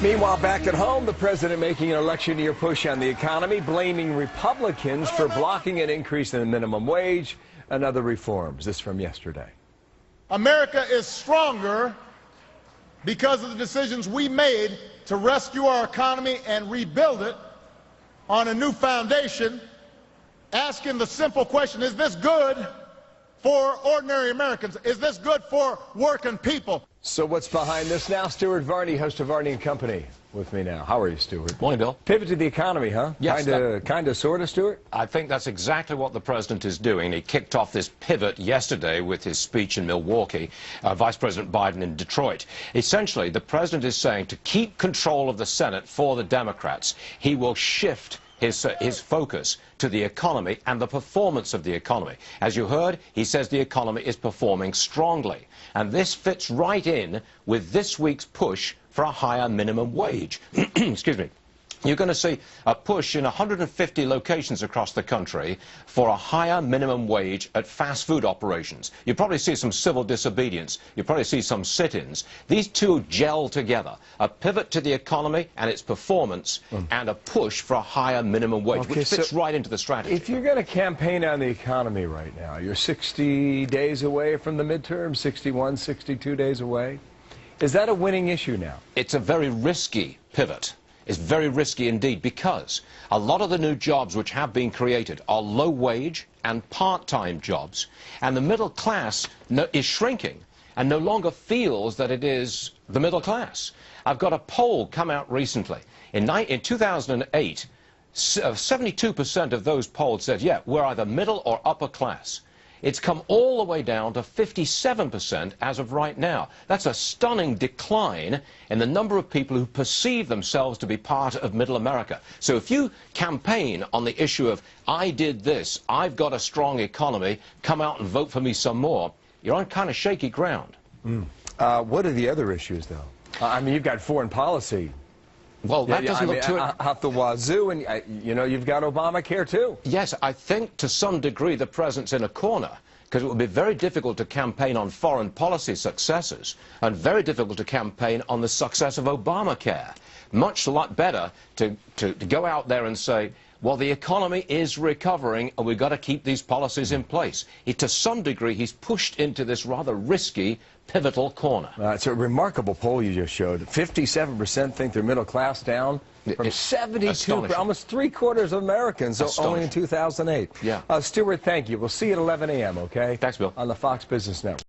Meanwhile, back at home, the president making an election year push on the economy, blaming Republicans for blocking an increase in the minimum wage and other reforms. This from yesterday. America is stronger because of the decisions we made to rescue our economy and rebuild it on a new foundation, asking the simple question, is this good for ordinary Americans? Is this good for working people? So what's behind this now? Stuart Varney, host of Varney & Company, with me now. How are you, Stuart? Morning, Bill. Pivot to the economy, huh? Yes. Kind of, sort of, Stuart? I think that's exactly what the president is doing. He kicked off this pivot yesterday with his speech in Milwaukee, Vice President Biden in Detroit. Essentially, the president is saying to keep control of the Senate for the Democrats, he will shift his focus to the economy and the performance of the economy. As you heard, he says the economy is performing strongly. And this fits right in with this week's push for a higher minimum wage. Excuse me. You're going to see a push in 150 locations across the country for a higher minimum wage at fast food operations. You probably see some civil disobedience. You probably see some sit-ins. These two gel together. A pivot to the economy and its performance and a push for a higher minimum wage, which fits right into the strategy. If you're going to campaign on the economy right now, you're 60 days away from the midterm, 61, 62 days away. Is that a winning issue now? It's a very risky pivot. It's very risky indeed, because a lot of the new jobs which have been created are low-wage and part-time jobs, and the middle class is shrinking and no longer feels that it is the middle class. I've got a poll come out recently. In 2008, 72% of those polled said, yeah, we're either middle or upper class. It's come all the way down to 57% as of right now. That's a stunning decline in the number of people who perceive themselves to be part of middle America. So if you campaign on the issue of, I did this, I've got a strong economy, come out and vote for me some more, you're on kind of shaky ground. What are the other issues, though? I mean, you've got foreign policy. Well, that doesn't look too... out the wazoo, and, you know, you've got Obamacare, too. Yes, I think to some degree the president's in a corner, because it would be very difficult to campaign on foreign policy successes and very difficult to campaign on the success of Obamacare. Much better to go out there and say, well, the economy is recovering and we've got to keep these policies in place. To some degree, he's pushed into this rather risky, pivotal corner. It's a remarkable poll you just showed. 57% think they're middle class down from 72, almost three-quarters of Americans, only in 2008. Yeah. Stuart, thank you. We'll see you at 11 a.m., okay? Thanks, Bill. On the Fox Business Network.